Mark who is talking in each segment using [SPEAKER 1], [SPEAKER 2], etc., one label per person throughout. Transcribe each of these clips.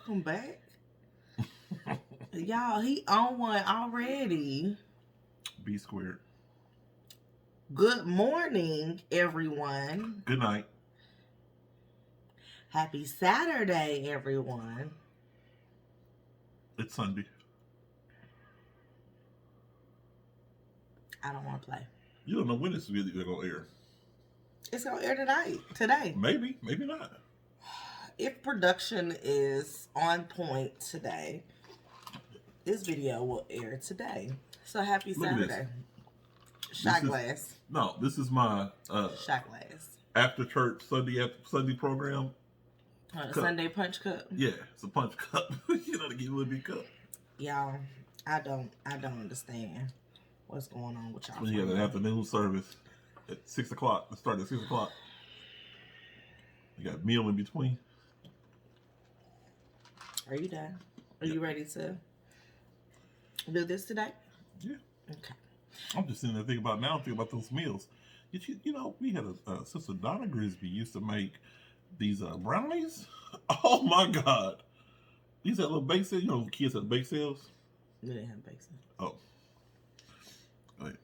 [SPEAKER 1] Welcome back. Y'all, he on one already.
[SPEAKER 2] B squared.
[SPEAKER 1] Good morning, everyone.
[SPEAKER 2] Good night.
[SPEAKER 1] Happy Saturday, everyone.
[SPEAKER 2] It's Sunday.
[SPEAKER 1] I don't want to play.
[SPEAKER 2] You don't know when this video is going to air.
[SPEAKER 1] It's going to air today.
[SPEAKER 2] Maybe not.
[SPEAKER 1] If production is on point today, this video will air today. So happy Saturday. Shot glass.
[SPEAKER 2] No, this is my
[SPEAKER 1] shot glass.
[SPEAKER 2] After church Sunday program.
[SPEAKER 1] Sunday punch cup.
[SPEAKER 2] Yeah, it's a punch cup. You know, to get a little bit cup.
[SPEAKER 1] Y'all, I don't understand what's going on with y'all.
[SPEAKER 2] When you have an afternoon service at 6 o'clock. It started at 6 o'clock. You got a meal in between.
[SPEAKER 1] Are you done? Are you ready to do this today?
[SPEAKER 2] Yeah.
[SPEAKER 1] Okay.
[SPEAKER 2] I'm just sitting there thinking about those meals. You know, we had a Sister Donna Grisby used to make these brownies. Oh my God. These had little bake sales. You know, kids had bake sales.
[SPEAKER 1] We didn't have bake sales.
[SPEAKER 2] Oh. Wait.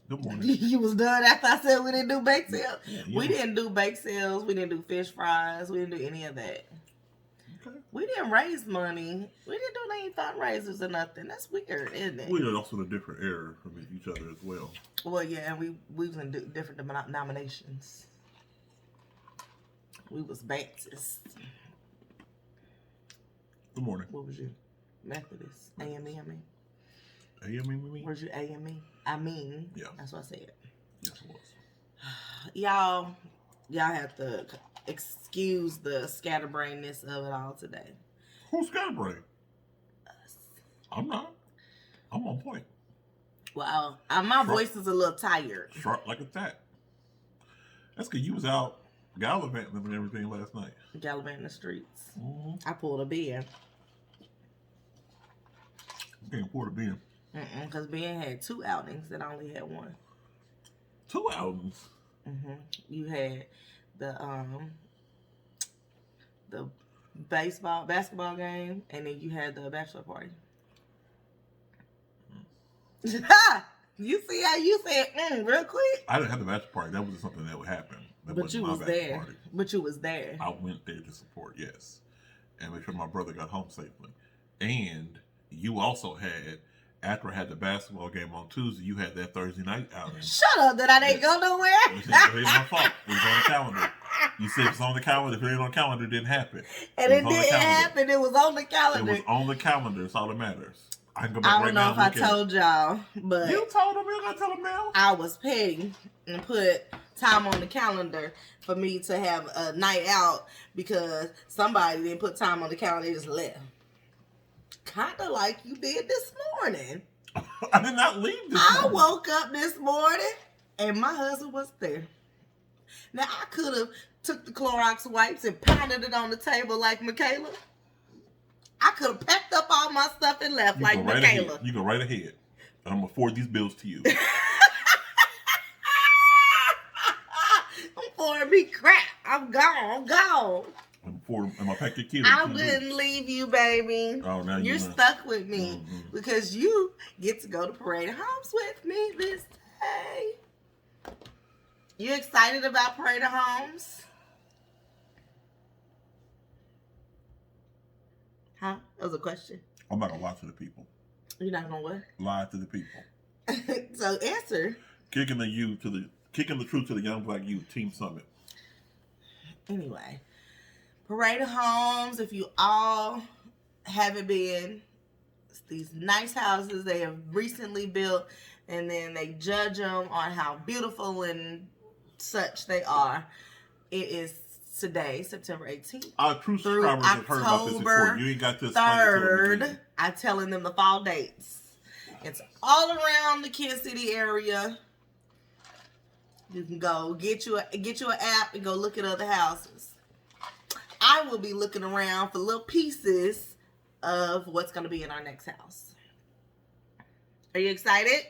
[SPEAKER 2] Good morning.
[SPEAKER 1] You was done after I said we didn't do bake sales?
[SPEAKER 2] Yeah.
[SPEAKER 1] We didn't do bake sales. We didn't do fish fries. We didn't do any of that.
[SPEAKER 2] Okay.
[SPEAKER 1] We didn't raise money. We didn't do any fundraisers or nothing. That's weird, isn't it?
[SPEAKER 2] We were also in a different era from each other as well.
[SPEAKER 1] Well, yeah, and we was in different denominations. We was Baptist.
[SPEAKER 2] Good morning.
[SPEAKER 1] What was you? Methodist. AME, I mean.
[SPEAKER 2] AME?
[SPEAKER 1] Where's your AME? I mean.
[SPEAKER 2] Yeah.
[SPEAKER 1] That's what I said.
[SPEAKER 2] Yes, it was.
[SPEAKER 1] Y'all have to excuse the scatterbrainness of it all today.
[SPEAKER 2] Who's scatterbrained?
[SPEAKER 1] Us.
[SPEAKER 2] I'm not. I'm on point.
[SPEAKER 1] Well, my voice is a little tired.
[SPEAKER 2] Sharp like a tack. That's because you was out gallivanting and everything last night.
[SPEAKER 1] Gallivanting the streets.
[SPEAKER 2] Mm-hmm.
[SPEAKER 1] I pulled a Ben.
[SPEAKER 2] You can't afford a Ben.
[SPEAKER 1] Because Ben had 2 outings and I only had 1.
[SPEAKER 2] 2 outings?
[SPEAKER 1] You had the basketball game, and then you had the bachelor party. You see how you said real quick?
[SPEAKER 2] I didn't have the bachelor party. That was something that would happen.
[SPEAKER 1] But you was there.
[SPEAKER 2] Party.
[SPEAKER 1] But you was there.
[SPEAKER 2] I went there to support, yes. And make sure my brother got home safely. And you also had, after I had the basketball game on Tuesday, you had that Thursday night outing.
[SPEAKER 1] Shut up, that I didn't go nowhere.
[SPEAKER 2] It was my fault. It was on the calendar. You said it's on the calendar. If it ain't on the calendar, it didn't happen.
[SPEAKER 1] And it didn't happen. It was on the calendar.
[SPEAKER 2] It was on the calendar. That's all that matters. I can go
[SPEAKER 1] I
[SPEAKER 2] back
[SPEAKER 1] don't
[SPEAKER 2] right
[SPEAKER 1] know
[SPEAKER 2] now
[SPEAKER 1] if I told y'all, but
[SPEAKER 2] you told them. You gotta tell them now.
[SPEAKER 1] I was petty and put time on the calendar for me to have a night out because somebody didn't put time on the calendar. They just left. Kind of like you did this morning.
[SPEAKER 2] I did not leave this morning.
[SPEAKER 1] I woke up this morning and my husband was there. Now I could have took the Clorox wipes and pounded it on the table like Michaela. I could have packed up all my stuff and left like Michaela.
[SPEAKER 2] You go right ahead. I'm going to forward these bills to you.
[SPEAKER 1] I'm forwarding me crap. I'm gone.
[SPEAKER 2] I'm going to pack your kids.
[SPEAKER 1] I wouldn't leave you, baby.
[SPEAKER 2] Oh, now
[SPEAKER 1] you're stuck with me because you get to go to Parade of Homes with me this day. You excited about Parade of Homes? Huh? That was a question.
[SPEAKER 2] I'm not going to lie to the people.
[SPEAKER 1] You're not going to what?
[SPEAKER 2] Lie to the people.
[SPEAKER 1] So answer.
[SPEAKER 2] Kicking the truth to the young black youth team summit.
[SPEAKER 1] Anyway, Parade of Homes, if you all haven't been, it's these nice houses they have recently built, and then they judge them on how beautiful and such they are. It is today, September 18th.
[SPEAKER 2] Our true subscribers have heard about this before. You ain't got to explain
[SPEAKER 1] 3rd. I'm telling them the fall dates. It's all around the Kid City area. You can go get you an app and go look at other houses. I will be looking around for little pieces of what's going to be in our next house. Are you excited?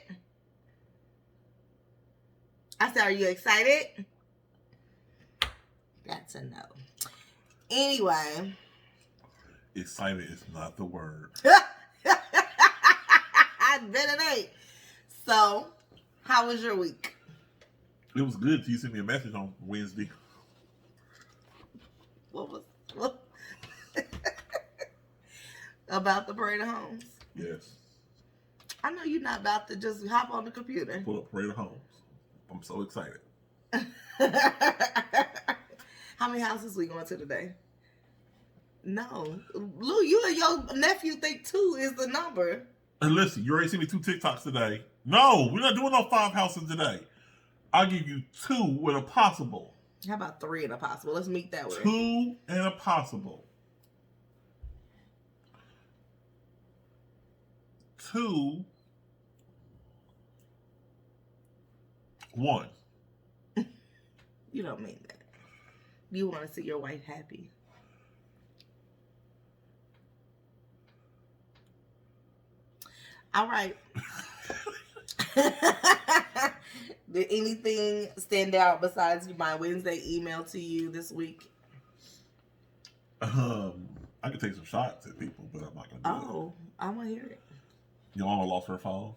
[SPEAKER 1] I said, are you excited? That's a no. Anyway.
[SPEAKER 2] Excited is not the word.
[SPEAKER 1] I bet it ain't. So, how was your week?
[SPEAKER 2] It was good. You sent me a message on Wednesday.
[SPEAKER 1] What? About the Parade of Homes?
[SPEAKER 2] Yes.
[SPEAKER 1] I know you're not about to just hop on the computer.
[SPEAKER 2] Pull up Parade of Homes. I'm so excited.
[SPEAKER 1] How many houses we going to today? No. Lou, you and your nephew think 2 is the number.
[SPEAKER 2] And listen, you already seen me 2 TikToks today. No, we're not doing no 5 houses today. I'll give you 2 with a possible.
[SPEAKER 1] How about 3 and a possible? Let's meet that way.
[SPEAKER 2] 2 and a possible. 2, 1.
[SPEAKER 1] You don't mean that. You want to see your wife happy. All right. Did anything stand out besides my Wednesday email to you this week?
[SPEAKER 2] I could take some shots at people, but I'm not gonna do it.
[SPEAKER 1] Oh, I want to hear it.
[SPEAKER 2] Your mama lost her phone.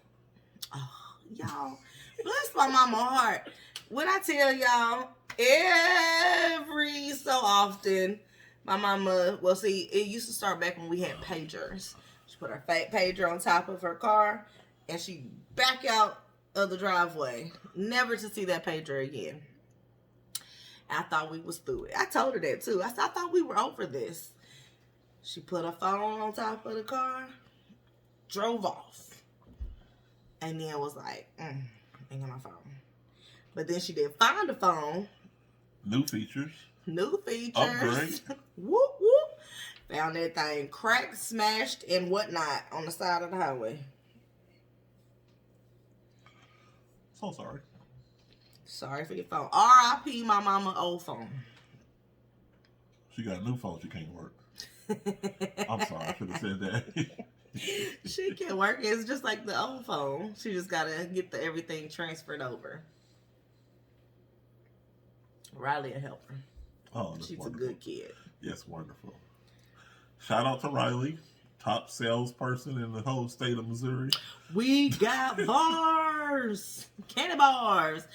[SPEAKER 1] Oh, y'all, bless my mama heart. When I tell y'all, every so often, my mama, well, see, it used to start back when we had pagers. She put her pager on top of her car, and she back out of the driveway, never to see that pager again. I thought we was through it. I told her that too. I thought we were over this. She put her phone on top of the car, drove off, and then was like, ain't got my phone. But then she did find the phone.
[SPEAKER 2] New features. Upgrade.
[SPEAKER 1] Whoop, whoop. Found that thing cracked, smashed, and whatnot on the side of the highway.
[SPEAKER 2] So sorry.
[SPEAKER 1] Sorry for your phone. R.I.P. my mama old phone.
[SPEAKER 2] She got a new phone. She can't work. I'm sorry. I should have said that.
[SPEAKER 1] She can work. It's just like the old phone. She just got to get everything transferred over. Rilee will help her.
[SPEAKER 2] Oh, that's
[SPEAKER 1] She's
[SPEAKER 2] wonderful.
[SPEAKER 1] a good kid.
[SPEAKER 2] Yes, wonderful. Shout out to Rilee, top salesperson in the whole state of Missouri. We
[SPEAKER 1] got bars. Candy bars.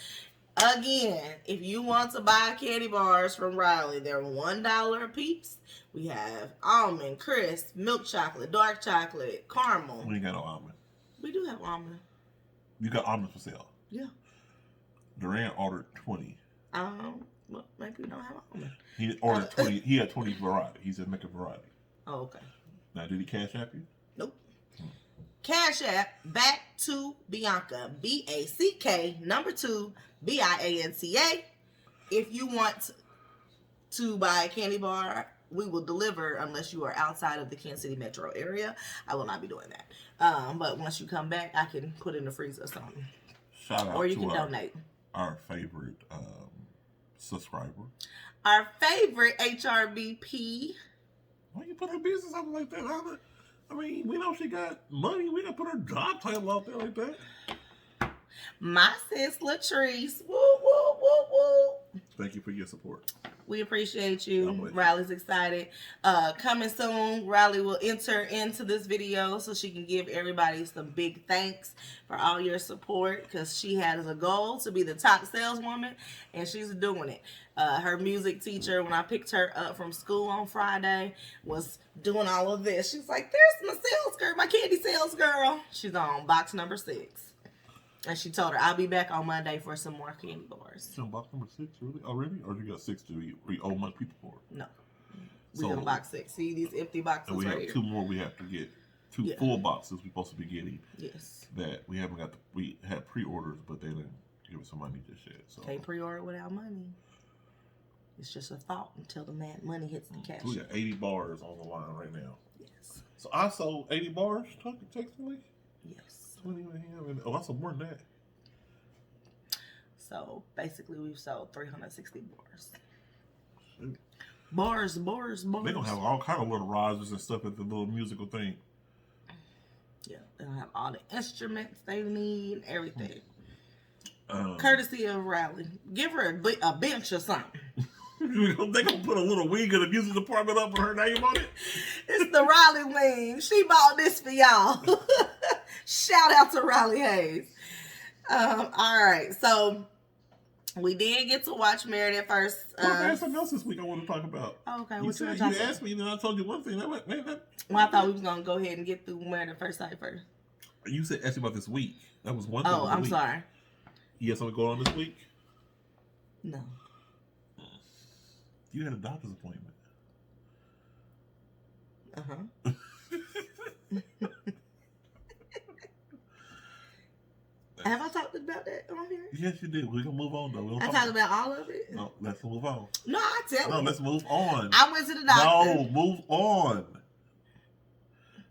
[SPEAKER 1] Again, if you want to buy candy bars from Rilee, they're $1 a piece. We have almond, crisp, milk chocolate, dark chocolate, caramel.
[SPEAKER 2] We ain't got no almond.
[SPEAKER 1] We do have almond.
[SPEAKER 2] You got almonds for sale?
[SPEAKER 1] Yeah.
[SPEAKER 2] Duran ordered 20.
[SPEAKER 1] Well, maybe we don't have almond.
[SPEAKER 2] He ordered 20. He had 20 variety. He said make a variety.
[SPEAKER 1] Oh, okay.
[SPEAKER 2] Now, did he cash app you?
[SPEAKER 1] Nope. CashApp Back2bianca. BACK2BIANCA. If you want to buy a candy bar, we will deliver unless you are outside of the Kansas City metro area. I will not be doing that. But once you come back, I can put in the freezer or something.
[SPEAKER 2] Shout out
[SPEAKER 1] or you
[SPEAKER 2] to
[SPEAKER 1] can donate.
[SPEAKER 2] Our favorite subscriber.
[SPEAKER 1] Our favorite HRBP.
[SPEAKER 2] Why you put her business out like that? I mean, we know she got money. We gotta put her job title out there like that.
[SPEAKER 1] My sis Latrice. Woo, woo, woo, woo.
[SPEAKER 2] Thank you for your support.
[SPEAKER 1] We appreciate you. Rilee's excited. Coming soon, Rilee will enter into this video so she can give everybody some big thanks for all your support, because she has a goal to be the top saleswoman, and she's doing it. Her music teacher, when I picked her up from school on Friday, was doing all of this. She's like, there's my sales girl, my candy sales girl. She's on box number 6. And she told her, I'll be back on Monday for some more candy bars.
[SPEAKER 2] She's on box number 6 already? Or you got 6 we owe money people for?
[SPEAKER 1] No. We on box 6. See these empty boxes
[SPEAKER 2] and we
[SPEAKER 1] right
[SPEAKER 2] have
[SPEAKER 1] here.
[SPEAKER 2] 2 more we have to get. 2 full boxes we're supposed to be getting.
[SPEAKER 1] Yes.
[SPEAKER 2] That we haven't got. We had pre-orders, but they didn't give us some money just yet. So
[SPEAKER 1] can't pre-order without money. It's just a thought until the money hits the cash.
[SPEAKER 2] We got 80 bars on the line right now.
[SPEAKER 1] Yes.
[SPEAKER 2] So I sold 80 bars, technically?
[SPEAKER 1] Yes.
[SPEAKER 2] 20 I sold more than that.
[SPEAKER 1] So basically we've sold 360 bars.
[SPEAKER 2] Shoot.
[SPEAKER 1] Bars.
[SPEAKER 2] They're going to have all kind of little risers and stuff at the little musical thing.
[SPEAKER 1] Yeah, they'll have all the instruments they need, everything. Courtesy of Rilee. Give her a bench or something.
[SPEAKER 2] They gonna put a little wing in the music department up with her name on it.
[SPEAKER 1] It's the Rilee wing. She bought this for y'all. Shout out to Rilee Hayes. All right, so we did get to watch Married at First.
[SPEAKER 2] I had something else this week I want to talk about.
[SPEAKER 1] Oh, okay,
[SPEAKER 2] You asked me, and then I told you one thing. Well,
[SPEAKER 1] I thought we was gonna go ahead and get through Married at First Sight first.
[SPEAKER 2] You said ask me about this week. That was one thing.
[SPEAKER 1] Oh, I'm sorry.
[SPEAKER 2] You had something going on this week?
[SPEAKER 1] No.
[SPEAKER 2] You had a doctor's appointment.
[SPEAKER 1] Uh-huh. Have I talked about that on here?
[SPEAKER 2] Yes, you did. We're going to move on, though.
[SPEAKER 1] I talked about all of it?
[SPEAKER 2] No, let's move on.
[SPEAKER 1] No, I tell you.
[SPEAKER 2] No, let's move on.
[SPEAKER 1] I went to the doctor.
[SPEAKER 2] No, move on.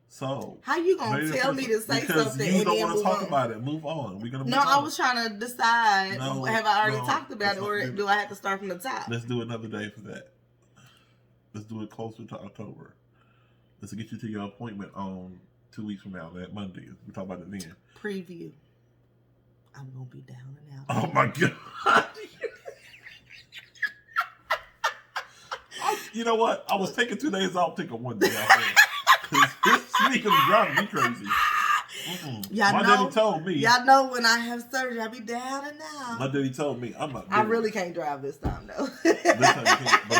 [SPEAKER 2] So.
[SPEAKER 1] How you going to tell me to say something
[SPEAKER 2] because you don't want to talk
[SPEAKER 1] on?
[SPEAKER 2] about it. Move on. We're going to move
[SPEAKER 1] No,
[SPEAKER 2] on.
[SPEAKER 1] I was trying to decide.
[SPEAKER 2] No,
[SPEAKER 1] have I already
[SPEAKER 2] no,
[SPEAKER 1] talked about it, or do I have to start from the top?
[SPEAKER 2] Let's do another day for that. Let's do it closer to October. Let's get you to your appointment on 2 weeks from now, that Monday. We'll talk about it then.
[SPEAKER 1] Preview. I'm going to be down and out.
[SPEAKER 2] Oh, my God. You know what? I was taking 2 days off, taking 1 day off. Because this sneaker is driving me crazy. My daddy told me.
[SPEAKER 1] Y'all know when I have surgery, I be down and out.
[SPEAKER 2] My daddy told me I'm not.
[SPEAKER 1] I really can't drive this time though.
[SPEAKER 2] This time you can't, but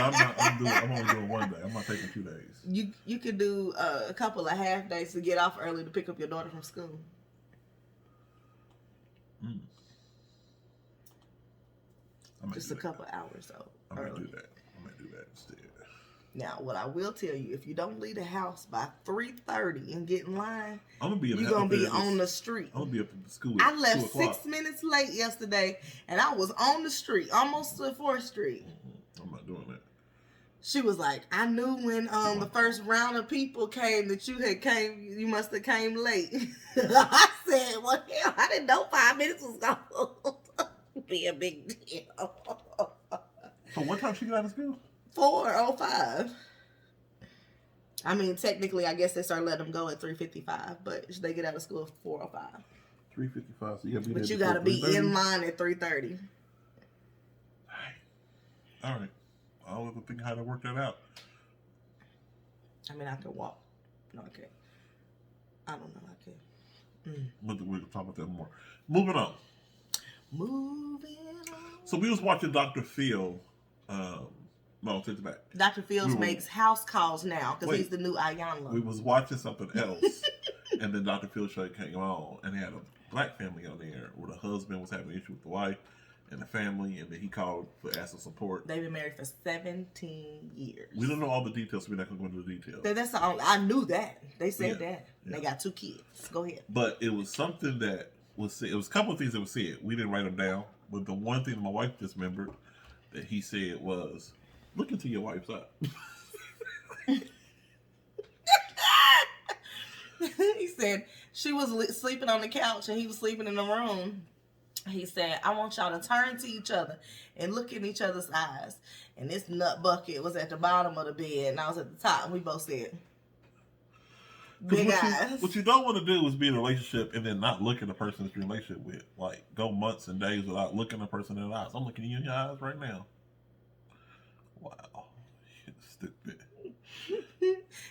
[SPEAKER 2] I'm only doing 1 day. I'm not taking 2 days.
[SPEAKER 1] You could do a couple of half days to get off early to pick up your daughter from school. Just a couple hours though.
[SPEAKER 2] I might do that. I might do that instead.
[SPEAKER 1] Now, what I will tell you, if you don't leave the house by 3:30 and get in line,
[SPEAKER 2] I'm gonna be
[SPEAKER 1] you're gonna be on the street.
[SPEAKER 2] I'm gonna be up at the school.
[SPEAKER 1] I left 6 minutes late yesterday, and I was on the street, almost to 4th Street.
[SPEAKER 2] I'm not doing that.
[SPEAKER 1] She was like, "I knew when the first round of people came that you had came. You must have came late." I said, "Well, hell, I didn't know 5 minutes was gonna be a big deal."
[SPEAKER 2] So what time she got out of school?
[SPEAKER 1] 4:05. I mean, technically, I guess they start letting them go at 3:55, but they get out of school at 4:05.
[SPEAKER 2] 3:55. So you gotta be.
[SPEAKER 1] But you gotta be in line at 3:30.
[SPEAKER 2] All right. I'll have to think how to work that out.
[SPEAKER 1] I mean, I can walk. No, I can't. I don't know. I can't.
[SPEAKER 2] We'll talk about that more. Moving on. So we was watching Dr. Phil. No, take it back.
[SPEAKER 1] Dr. Phil makes house calls now because he's the new Ayanla.
[SPEAKER 2] We was watching something else, and then Dr. Phil show came on, and they had a black family on there where the husband was having an issue with the wife and the family, and then he called for asking support.
[SPEAKER 1] They've been married for 17 years.
[SPEAKER 2] We don't know all the details, so we're not going to go into the details.
[SPEAKER 1] That's all. I knew that. They said that. Yeah. They got 2 kids. Go ahead.
[SPEAKER 2] But it was something that was said. It was a couple of things that were said. We didn't write them down, but the one thing that my wife just remembered that he said was, "Look into your wife's eye."
[SPEAKER 1] He said she was sleeping on the couch and he was sleeping in the room. He said, "I want y'all to turn to each other and look in each other's eyes." And this nut bucket was at the bottom of the bed and I was at the top, and we both said, "Big eyes."
[SPEAKER 2] What you don't want to do is be in a relationship and then not look at the person that you're in a relationship with. Like, go months and days without looking at the person in the eyes. I'm looking you in your eyes right now. Wow. Stupid.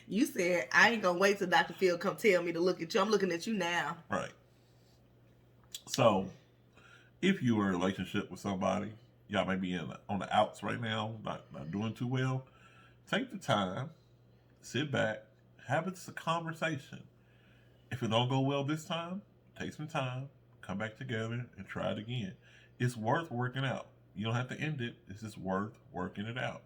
[SPEAKER 1] You said, "I ain't gonna wait till Dr. Phil come tell me to look at you. I'm looking at you now."
[SPEAKER 2] Right. So, if you are in a relationship with somebody, y'all may be on the outs right now, not doing too well, take the time, sit back, have a conversation. If it don't go well this time, take some time, come back together, and try it again. It's worth working out. You don't have to end it. It's just worth working it out.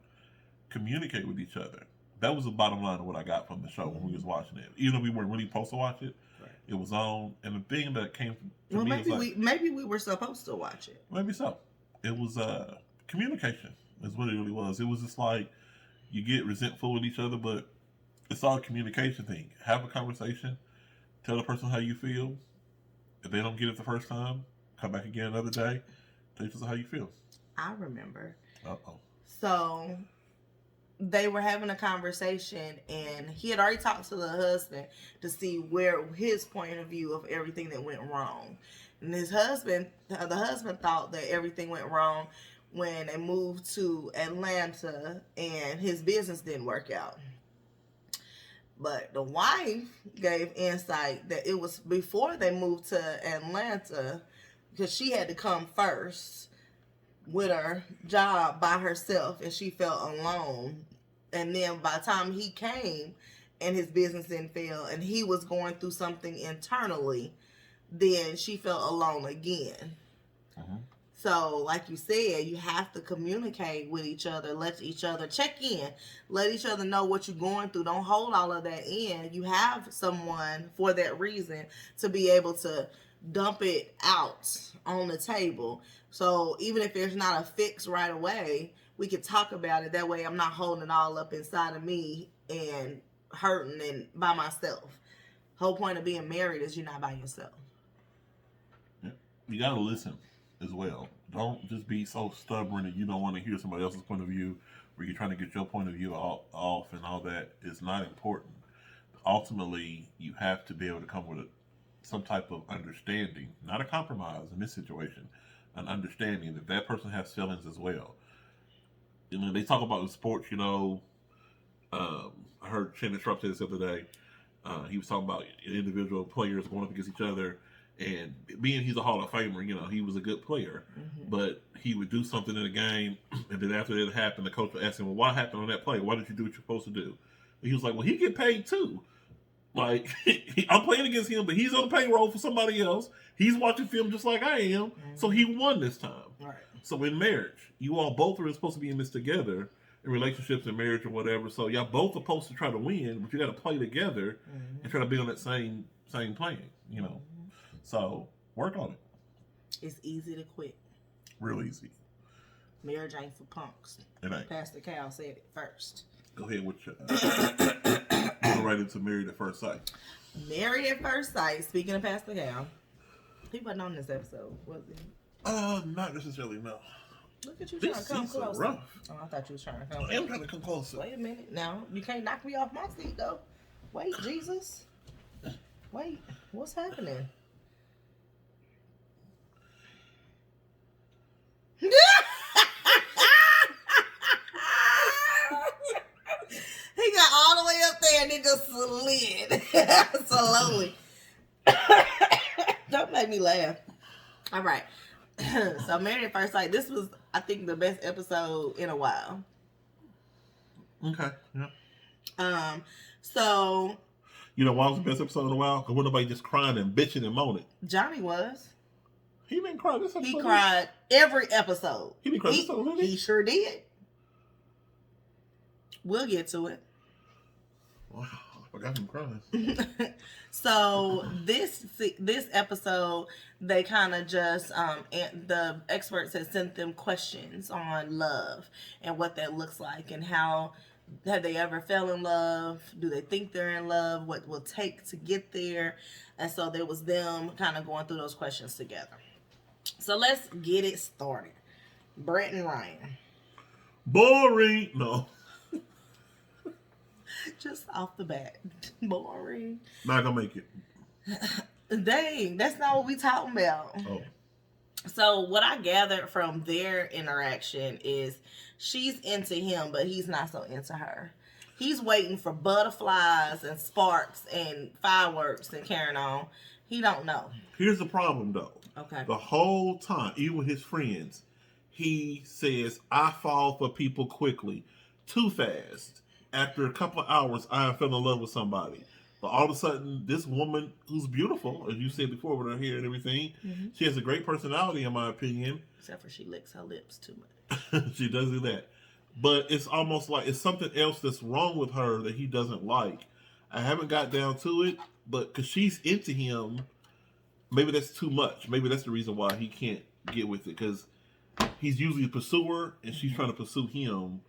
[SPEAKER 2] Communicate with each other. That was the bottom line of what I got from the show when we was watching it. Even though we weren't really supposed to watch it, right. It was on. And the thing that came to me was like,
[SPEAKER 1] maybe we were supposed to watch it.
[SPEAKER 2] Maybe so. It was communication is what it really was. It was just like you get resentful with each other, but it's all a communication thing. Have a conversation. Tell the person how you feel. If they don't get it the first time, come back again another day. Tell each other how you feel.
[SPEAKER 1] I remember.
[SPEAKER 2] Uh-oh.
[SPEAKER 1] So they were having a conversation, and he had already talked to the husband to see where his point of view of everything that went wrong. And the husband thought that everything went wrong when they moved to Atlanta and his business didn't work out. But the wife gave insight that it was before they moved to Atlanta, because she had to come first with her job by herself and she felt alone. And then by the time he came and his business didn't fail and he was going through something internally, then she felt alone again.
[SPEAKER 2] Mm-hmm.
[SPEAKER 1] So, like you said, you have to communicate with each other. Let each other check in. Let each other know what you're going through. Don't hold all of that in. You have someone for that reason to be able to dump it out on the table. So, even if there's not a fix right away, we can talk about it. That way I'm not holding it all up inside of me and hurting and by myself. Whole point of being married is you're not by yourself.
[SPEAKER 2] Yeah. You got to listen as well. Don't just be so stubborn that you don't want to hear somebody else's point of view, where you're trying to get your point of view off and all that is not important. Ultimately, you have to be able to come with some type of understanding, not a compromise in this situation, an understanding that that person has feelings as well. You know, they talk about in sports, you know, I heard Shannon Sharp say this the other day. He was talking about individual players going up against each other. And being he's a Hall of Famer, you know, he was a good player. Mm-hmm. But he would do something in a game, and then after it happened, the coach would ask him, well, what happened on that play? Why did you do what you're supposed to do? And he was like, well, he get paid too. Like, I'm playing against him, but he's on the payroll for somebody else. He's watching film just like I am, mm-hmm. So he won this time. Right. So in marriage, you all both are supposed to be in this together, in relationships and marriage or whatever. So y'all both are supposed to try to win, but you got to play together, mm-hmm. and try to be on that same plane, you know. Mm-hmm. So, work on it.
[SPEAKER 1] It's easy to quit.
[SPEAKER 2] Real easy.
[SPEAKER 1] Marriage ain't for punks.
[SPEAKER 2] It ain't.
[SPEAKER 1] Pastor Cal said it first.
[SPEAKER 2] Go ahead with your... Go right into Married at First Sight.
[SPEAKER 1] Married at First Sight. Speaking of Pastor Cal, he wasn't on this episode, was he?
[SPEAKER 2] Not necessarily, no.
[SPEAKER 1] Look at you trying to come closer.
[SPEAKER 2] Rough.
[SPEAKER 1] Oh, I thought you was trying to come
[SPEAKER 2] closer. I am trying to come closer.
[SPEAKER 1] Wait a minute. Now, you can't knock me off my seat, though. Wait, Jesus. Wait, what's happening? He got all the way up there and it just slid slowly. Don't make me laugh. All right. So Married at First Sight. This was, I think, the best episode in a while.
[SPEAKER 2] Okay. Yeah.
[SPEAKER 1] So.
[SPEAKER 2] You know why it was the best episode in a while? Because wasn't nobody just crying and bitching and moaning.
[SPEAKER 1] Johnny was.
[SPEAKER 2] He didn't cry this episode.
[SPEAKER 1] He cried every episode.
[SPEAKER 2] He didn't cry this episode, did he?
[SPEAKER 1] He sure did. We'll get to it.
[SPEAKER 2] Wow, I forgot him crying.
[SPEAKER 1] So this episode, they kind of just the experts had sent them questions on love and what that looks like and how have they ever fell in love? Do they think they're in love? What will take to get there? And so there was them kind of going through those questions together. So let's get it started. Brett and Ryan.
[SPEAKER 2] Boring. No.
[SPEAKER 1] Just off the bat. Boring.
[SPEAKER 2] Not gonna make it.
[SPEAKER 1] Dang, that's not what we talking about.
[SPEAKER 2] Oh.
[SPEAKER 1] So what I gathered from their interaction is she's into him, but he's not so into her. He's waiting for butterflies and sparks and fireworks and carrying on. He don't know.
[SPEAKER 2] Here's the problem, though.
[SPEAKER 1] Okay.
[SPEAKER 2] The whole time, even with his friends, he says, I fall for people quickly, too fast. After a couple of hours, I fell in love with somebody. But all of a sudden, this woman who's beautiful, as you said before with her hair and everything, mm-hmm. She has a great personality, in my opinion.
[SPEAKER 1] Except for she licks her lips too much.
[SPEAKER 2] She does do that. But it's almost like it's something else that's wrong with her that he doesn't like. I haven't got down to it, but because she's into him, maybe that's too much. Maybe that's the reason why he can't get with it, because he's usually a pursuer, and she's trying to pursue him,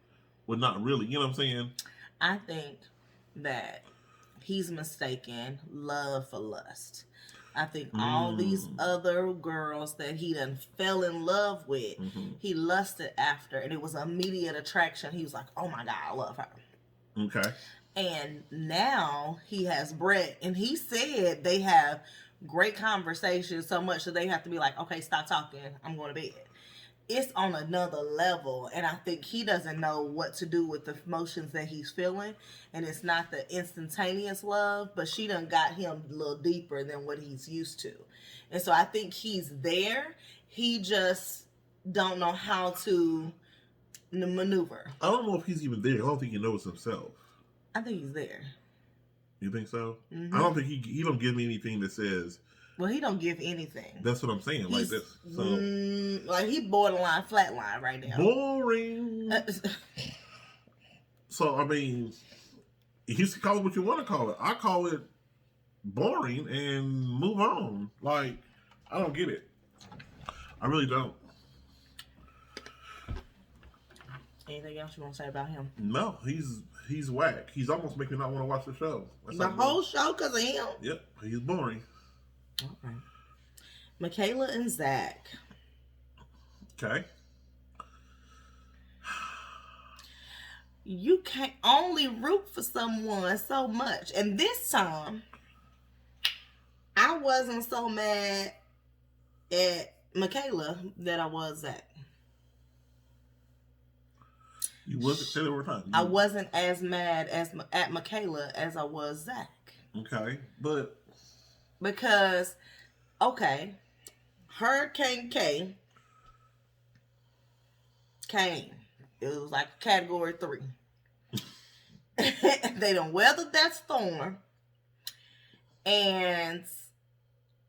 [SPEAKER 2] but not really. You know what I'm saying?
[SPEAKER 1] I think that he's mistaken love for lust. I think all these other girls that he done fell in love with, mm-hmm. he lusted after, and it was immediate attraction. He was like, oh my God, I love her.
[SPEAKER 2] Okay.
[SPEAKER 1] And now he has Brett, and he said they have great conversations so much that they have to be like, okay, stop talking. I'm going to bed. it's on another level, and I think he doesn't know what to do with the emotions that he's feeling, and it's not the instantaneous love, but she done got him a little deeper than what he's used to. And so I think he's there. He just don't know how to maneuver.
[SPEAKER 2] I don't know if he's even there. I don't think he knows himself.
[SPEAKER 1] I think he's there.
[SPEAKER 2] You think so?
[SPEAKER 1] Mm-hmm.
[SPEAKER 2] I don't think he don't give me anything that says.
[SPEAKER 1] Well, he don't give anything.
[SPEAKER 2] That's what I'm saying.
[SPEAKER 1] He's,
[SPEAKER 2] like this. So
[SPEAKER 1] like he borderline flatline right now.
[SPEAKER 2] Boring. So I mean, you can call it what you want to call it. I call it boring and move on. Like I don't get it. I really don't.
[SPEAKER 1] Anything else you want to say about him?
[SPEAKER 2] No, he's whack. He's almost making me not want to watch the show. That's
[SPEAKER 1] the whole show because of him?
[SPEAKER 2] Yep, he's boring.
[SPEAKER 1] Okay. Michaela and Zach.
[SPEAKER 2] Okay.
[SPEAKER 1] You can only root for someone so much. And this time, I wasn't so mad at Michaela that I was Zach.
[SPEAKER 2] You wasn't. Say that one more time.
[SPEAKER 1] I wasn't as mad at Michaela as I was Zach.
[SPEAKER 2] Okay, but
[SPEAKER 1] because, okay, Hurricane K came. It was like Category 3. They done weathered that storm, and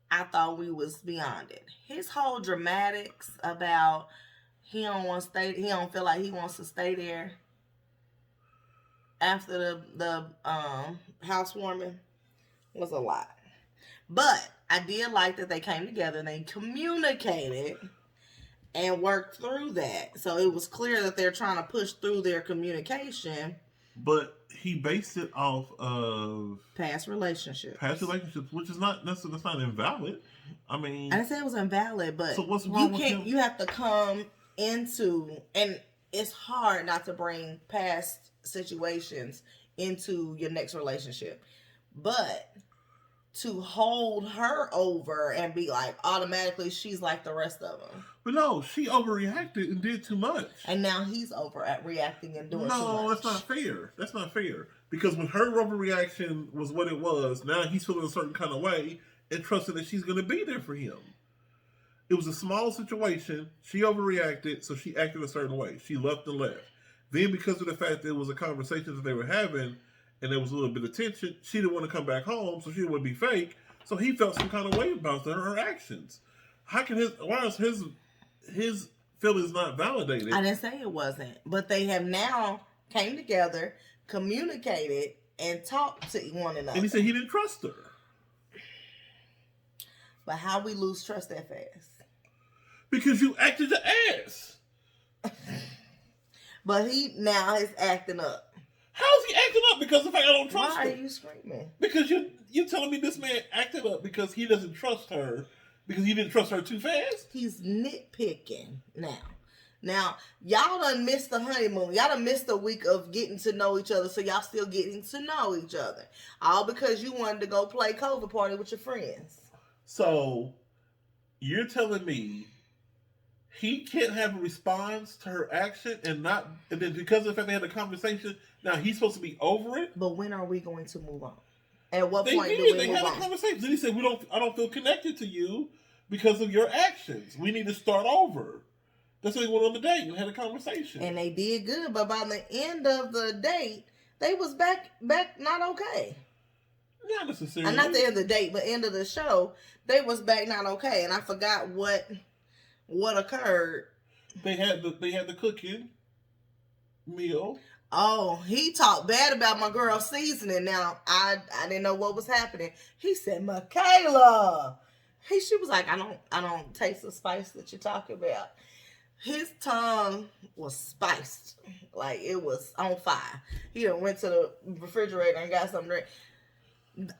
[SPEAKER 1] I thought we was beyond it. His whole dramatics about he don't feel like he wants to stay there after the housewarming was a lot. But I did like that they came together and they communicated and worked through that. So it was clear that they're trying to push through their communication.
[SPEAKER 2] But he based it off of
[SPEAKER 1] Past relationships,
[SPEAKER 2] which is not necessarily, that's not invalid. I mean,
[SPEAKER 1] I didn't say it was invalid, but
[SPEAKER 2] so what's wrong with him?
[SPEAKER 1] You have to come into, and it's hard not to bring past situations into your next relationship, but to hold her over and be like automatically she's like the rest of them. But
[SPEAKER 2] no, she overreacted and did too much.
[SPEAKER 1] And now he's overreacting and doing too much.
[SPEAKER 2] No, that's not fair. That's not fair. Because when her overreaction was what it was, now he's feeling a certain kind of way and trusting that she's going to be there for him. It was a small situation. She overreacted, so she acted a certain way. She left and left. Then because of the fact that it was a conversation that they were having and there was a little bit of tension, she didn't want to come back home, so she didn't want to be fake. So he felt some kind of way about her actions. Why is his feelings not validated?
[SPEAKER 1] I didn't say it wasn't, but they have now came together, communicated, and talked to one another.
[SPEAKER 2] And he said he didn't trust her.
[SPEAKER 1] But how we lose trust that fast?
[SPEAKER 2] Because you acted your ass.
[SPEAKER 1] But he now is acting up.
[SPEAKER 2] How is he acting up? Because of the fact I don't trust her.
[SPEAKER 1] Why are you screaming?
[SPEAKER 2] Because you're telling me this man acted up because he doesn't trust her. Because he didn't trust her too fast?
[SPEAKER 1] He's nitpicking now. Now, y'all done missed the honeymoon. Y'all done missed a week of getting to know each other, so y'all still getting to know each other. All because you wanted to go play COVID party with your friends.
[SPEAKER 2] So, you're telling me he can't have a response to her action and then because of the fact they had a conversation, now he's supposed to be over it?
[SPEAKER 1] But when are we going to move on? At what
[SPEAKER 2] point
[SPEAKER 1] do we move on?
[SPEAKER 2] They had a conversation. Then he said, I don't feel connected to you because of your actions. We need to start over. That's what they went on the date and had a conversation.
[SPEAKER 1] And they did good, but by the end of the date, they was back not okay.
[SPEAKER 2] Not necessarily.
[SPEAKER 1] And not the end of the date, but end of the show, they was back not okay. And I forgot what occurred.
[SPEAKER 2] They had the cooking meal.
[SPEAKER 1] Oh, he talked bad about my girl seasoning. Now I didn't know what was happening. He said, Michaela. She was like, I don't taste the spice that you're talking about. His tongue was spiced. Like it was on fire. He done went to the refrigerator and got something to drink.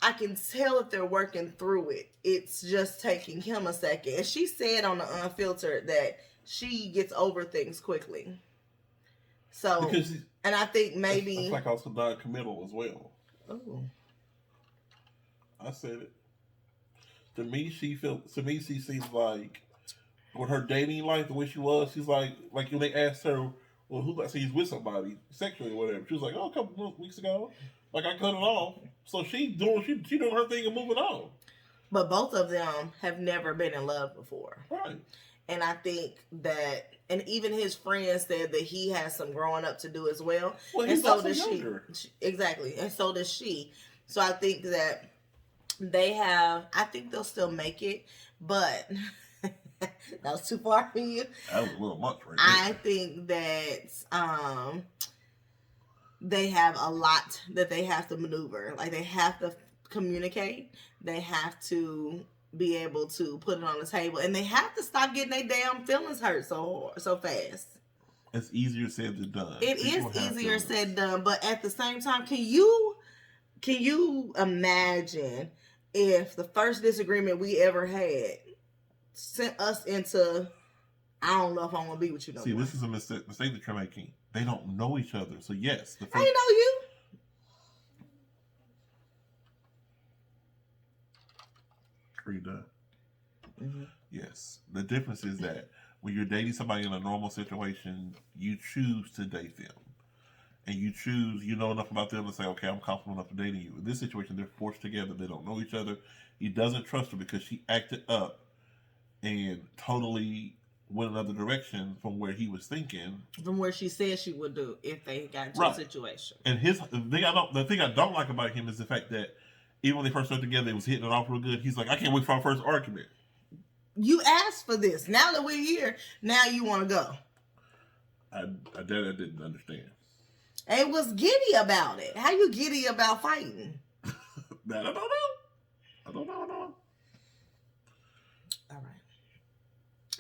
[SPEAKER 1] I can tell that they're working through it. It's just taking him a second. And she said on the Unfiltered that she gets over things quickly. So, and I think maybe
[SPEAKER 2] it's like also non-committal as well.
[SPEAKER 1] Oh,
[SPEAKER 2] I said it. To me, she seems like with her dating life, the way she was, she's like when they asked her, well, who let's say he's with somebody sexually or whatever, she was like, oh, a couple of weeks ago, like I cut it off. So she doing her thing and moving on.
[SPEAKER 1] But both of them have never been in love before.
[SPEAKER 2] Right.
[SPEAKER 1] And I think that, and even his friends said that he has some growing up to do as well.
[SPEAKER 2] Well,
[SPEAKER 1] and
[SPEAKER 2] he's
[SPEAKER 1] so
[SPEAKER 2] also
[SPEAKER 1] does
[SPEAKER 2] younger.
[SPEAKER 1] she. Exactly. And so does she. So I think that I think they'll still make it, but that was too far for you.
[SPEAKER 2] That was a little much right there.
[SPEAKER 1] I think that they have a lot that they have to maneuver. Like, they have to communicate. They have to be able to put it on the table, and they have to stop getting their damn feelings hurt so fast.
[SPEAKER 2] It's easier said than done.
[SPEAKER 1] It is easier said than done, but at the same time, can you imagine if the first disagreement we ever had sent us into, I don't know if I want to be with you no more.
[SPEAKER 2] This is a mistake that you're making. They don't know each other, so yes, the first.
[SPEAKER 1] I know you.
[SPEAKER 2] Rita. Mm-hmm. Yes. The difference is that when you're dating somebody in a normal situation, you choose to date them. And you know enough about them to say, okay, I'm comfortable enough to dating you. In this situation, they're forced together. They don't know each other. He doesn't trust her because she acted up and totally went another direction from where he was thinking.
[SPEAKER 1] From where she said she would do if they got into a situation.
[SPEAKER 2] And the thing I don't like about him is the fact that even when they first started together, they was hitting it off real good. He's like, I can't wait for our first argument.
[SPEAKER 1] You asked for this. Now that we're here, now you want to go.
[SPEAKER 2] I didn't understand.
[SPEAKER 1] And was giddy about it. How you giddy about fighting?
[SPEAKER 2] That I don't know.
[SPEAKER 1] All right.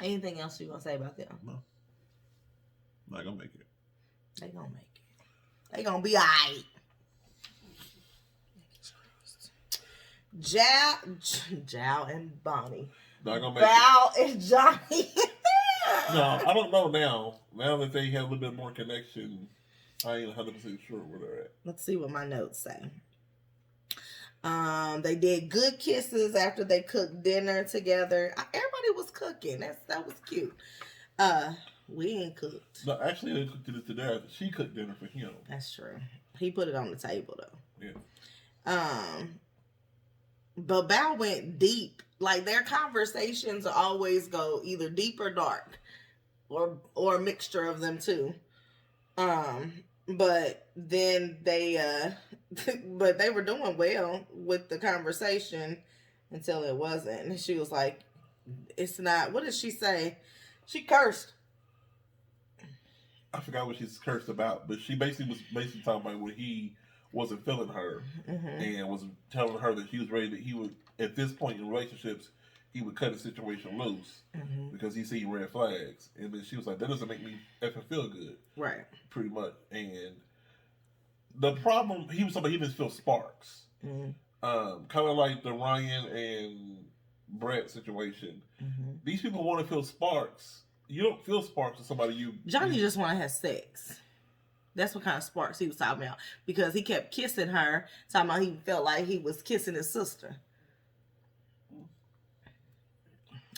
[SPEAKER 1] Anything else you want to say about them?
[SPEAKER 2] No. Not gonna make it.
[SPEAKER 1] They gonna make it. They gonna be all right. Jao and Bonnie.
[SPEAKER 2] Not gonna make
[SPEAKER 1] Val and Johnny.
[SPEAKER 2] No, I don't know now. Now that they have a little bit more connection, I ain't 100% sure where they're at.
[SPEAKER 1] Let's see what my notes say. They did good kisses after they cooked dinner together. Everybody was cooking. That was cute. We ain't cooked.
[SPEAKER 2] No, actually, they cooked it today. She cooked dinner for him.
[SPEAKER 1] That's true. He put it on the table though.
[SPEAKER 2] Yeah.
[SPEAKER 1] But Bao went deep. Like, their conversations always go either deep or dark, or a mixture of them too. But then they but they were doing well with the conversation until it wasn't. And she was like, it's not, what did she say? She cursed.
[SPEAKER 2] I forgot what she's cursed about, but she was talking about when he wasn't feeling her, and was telling her that he was ready, that he would, at this point in relationships, he would cut a situation loose because he seen red flags. And then she was like, that doesn't make me effing feel good.
[SPEAKER 1] Right.
[SPEAKER 2] Pretty much. And the problem, he was somebody, he didn't feel sparks. Kind of like the Ryan and Brett situation. These people want to feel sparks. You don't feel sparks with somebody
[SPEAKER 1] Johnny just want to have sex. That's what kind of sparks he was talking about. Because he kept kissing her, talking about he felt like he was kissing his sister.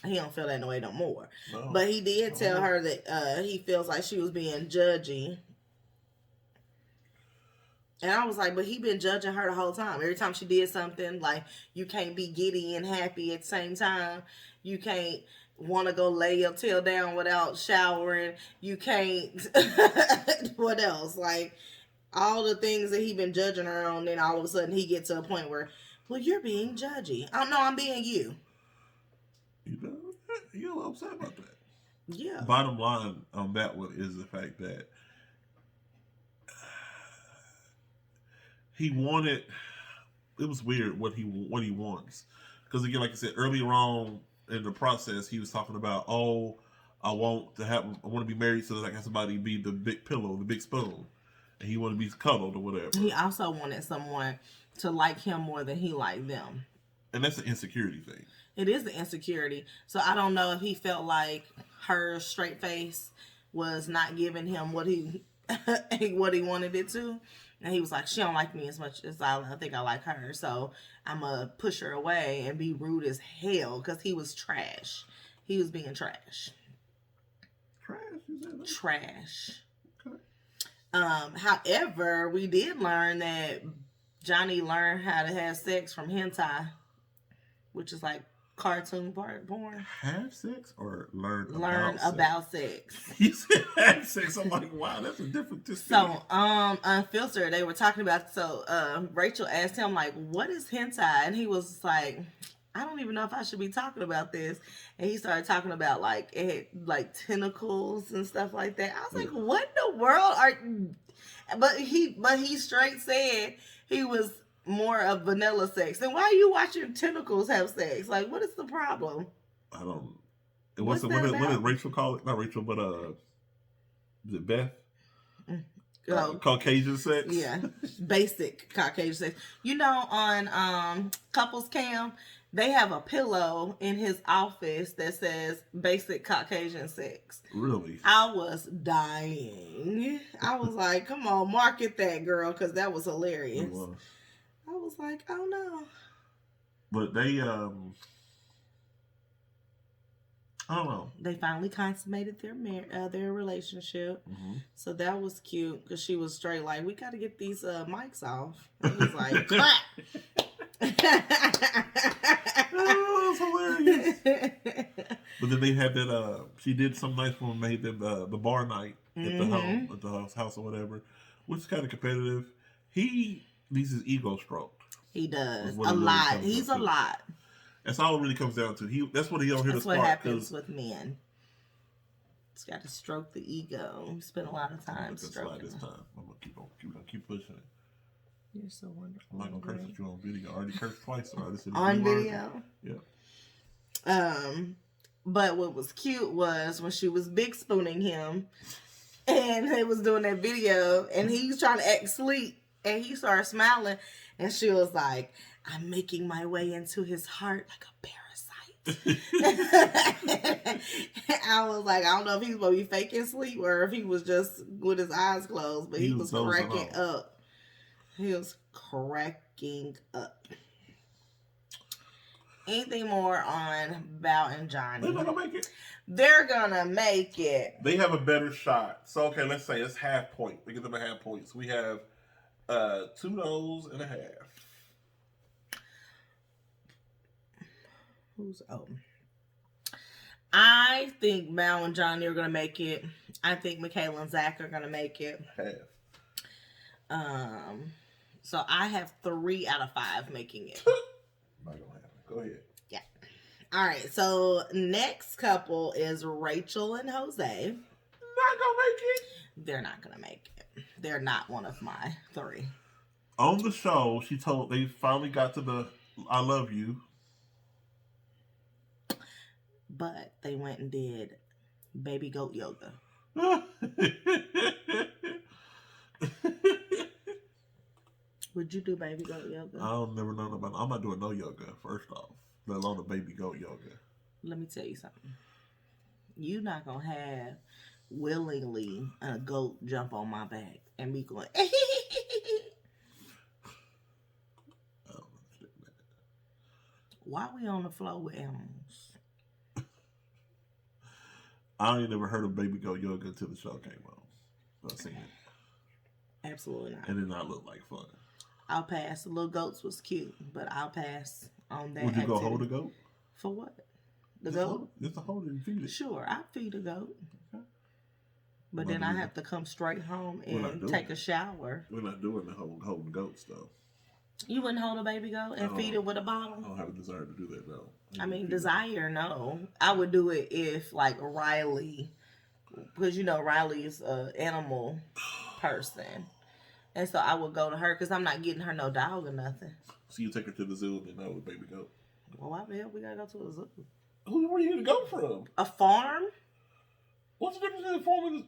[SPEAKER 1] He don't feel that way no more. No. But he did tell her that he feels like she was being judgy. And I was like, but he been judging her the whole time. Every time she did something, like, you can't be giddy and happy at the same time. You can't want to go lay your tail down without showering. You can't, what else? Like, all the things that he been judging her on, then all of a sudden he gets to a point where, well, you're being judgy. Oh, no, I'm being you.
[SPEAKER 2] You're a little upset about that.
[SPEAKER 1] Yeah.
[SPEAKER 2] Bottom line on that one is the fact that he wanted, it was weird what he wants. Because again, like I said, earlier on in the process, he was talking about, I want to be married so that I can have somebody be the big pillow, the big spoon. And he wanted to be cuddled or whatever.
[SPEAKER 1] He also wanted someone to like him more than he liked them.
[SPEAKER 2] And that's an insecurity thing.
[SPEAKER 1] It is the insecurity. So I don't know if he felt like her straight face was not giving him what he wanted it to. And he was like, she don't like me as much as I think I like her. So I'm going to push her away and be rude as hell, because he was trash. He was being trash.
[SPEAKER 2] Trash? You said that?
[SPEAKER 1] Trash.
[SPEAKER 2] Okay.
[SPEAKER 1] However, we did learn that Johnny learned how to have sex from hentai, which is like cartoon porn.
[SPEAKER 2] Have sex or learn
[SPEAKER 1] about sex.
[SPEAKER 2] You said have sex. I'm like, wow, that's a different distinction.
[SPEAKER 1] So, Unfiltered, they were talking about, Rachel asked him, like, what is hentai? And he was like, I don't even know if I should be talking about this. And he started talking about, like, it had, like, tentacles and stuff like that. I was like, what in the world are... But he straight said he was more of vanilla sex. Then why are you watching tentacles have sex? Like, what is the problem?
[SPEAKER 2] I don't... What did Rachel call it? Not Rachel, but, is it Beth? Caucasian sex?
[SPEAKER 1] Yeah. Basic Caucasian sex. You know, on Couples Cam, they have a pillow in his office that says basic Caucasian sex.
[SPEAKER 2] Really?
[SPEAKER 1] I was dying. I was like, come on, market that, girl, because that was hilarious.
[SPEAKER 2] It was.
[SPEAKER 1] I was like, oh no.
[SPEAKER 2] But they, I don't know.
[SPEAKER 1] They finally consummated their relationship.
[SPEAKER 2] Mm-hmm. So
[SPEAKER 1] that was cute because she was straight like, we got to get these mics off. It was like, clap.
[SPEAKER 2] Oh, that's hilarious. But then they had that, she did some nice one, made them the bar night at the home, at the house or whatever, which is kind of competitive. He needs his ego stroked.
[SPEAKER 1] He does. A lot. He's a lot.
[SPEAKER 2] That's all it really comes down to. That's what he don't hear the spark.
[SPEAKER 1] That's what happens with men. It's got to stroke the ego. We spend a lot of time stroking.
[SPEAKER 2] This time, I'm gonna keep pushing it.
[SPEAKER 1] You're so wonderful.
[SPEAKER 2] I'm not gonna curse at you on video. I already cursed twice. So
[SPEAKER 1] on video.
[SPEAKER 2] Yeah.
[SPEAKER 1] But what was cute was when she was big spooning him, and they was doing that video, and he was trying to act sweet, and he started smiling, and she was like, I'm making my way into his heart like a parasite. I was like, I don't know if he was going to be faking sleep or if he was just with his eyes closed, but he was cracking up. He was cracking up. Anything more on Bao and Johnny?
[SPEAKER 2] They're not going to make it.
[SPEAKER 1] They're going to make it.
[SPEAKER 2] They have a better shot. So, okay, let's say it's half point. We give them a half point. So we have 2 no's and a half.
[SPEAKER 1] I think Mal and Johnny are gonna make it. I think Michaela and Zach are gonna make it. So I have 3 out of 5 making it.
[SPEAKER 2] Not gonna happen. Go ahead.
[SPEAKER 1] Yeah. All right. So next couple is Rachel and Jose.
[SPEAKER 2] Not gonna make it.
[SPEAKER 1] They're not gonna make it. They're not one of my 3.
[SPEAKER 2] On the show, they finally got to the I love you.
[SPEAKER 1] But they went and did baby goat yoga. Would you do baby goat yoga?
[SPEAKER 2] I'll never know about. I'm not doing no yoga. First off, let alone the baby goat yoga.
[SPEAKER 1] Let me tell you something. You're not gonna have willingly a goat jump on my back and me going. I
[SPEAKER 2] don't understand that.
[SPEAKER 1] Why we on the floor with animals?
[SPEAKER 2] I ain't never heard of baby goat yoga until the show came on. I've seen it.
[SPEAKER 1] Absolutely not.
[SPEAKER 2] It did not look like fun.
[SPEAKER 1] I'll pass. The little goats was cute, but I'll pass on that.
[SPEAKER 2] Would you go hold a goat?
[SPEAKER 1] For what? The goat?
[SPEAKER 2] Just to hold it and feed it.
[SPEAKER 1] Sure, I'll feed a goat. Okay. But then I have to come straight home and take a shower.
[SPEAKER 2] We're not doing the holding goats, though.
[SPEAKER 1] You wouldn't hold a baby goat and feed it with a bottle?
[SPEAKER 2] I don't have a desire to do that, no.
[SPEAKER 1] I mean, desire, no. I would do it if, like, Rilee, because, you know, Rilee is an animal person. And so I would go to her, because I'm not getting her no dog or nothing.
[SPEAKER 2] So you take her to the zoo and then with baby goat?
[SPEAKER 1] Well, why the hell we got to go to a zoo?
[SPEAKER 2] Where are you going to go from?
[SPEAKER 1] A farm?
[SPEAKER 2] What's the difference in the farm and the...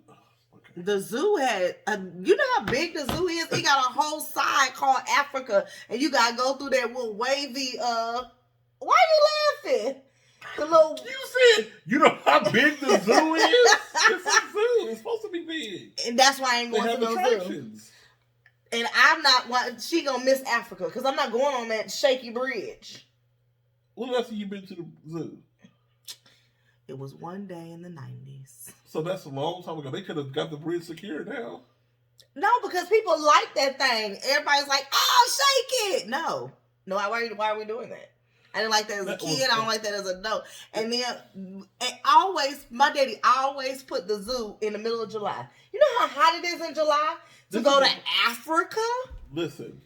[SPEAKER 2] Okay.
[SPEAKER 1] The zoo had, you know how big the zoo is? It got a whole side called Africa, and you got to go through that little wavy, why are you laughing? The little...
[SPEAKER 2] You said, you know how big the zoo is? It's a zoo. It's supposed to be big.
[SPEAKER 1] And that's why I ain't going to the zoo. And I'm not, she going to miss Africa, because I'm not going on that shaky bridge.
[SPEAKER 2] When else have you been to the zoo?
[SPEAKER 1] It was one day in the 90s.
[SPEAKER 2] So that's a long time ago. They could have got the bridge secured now.
[SPEAKER 1] No, because people like that thing. Everybody's like, oh, shake it. No, why are we doing that? I didn't like that as a kid. I don't like that as an adult. And then, my daddy always put the zoo in the middle of July. You know how hot it is in July to go to Africa?
[SPEAKER 2] Listen.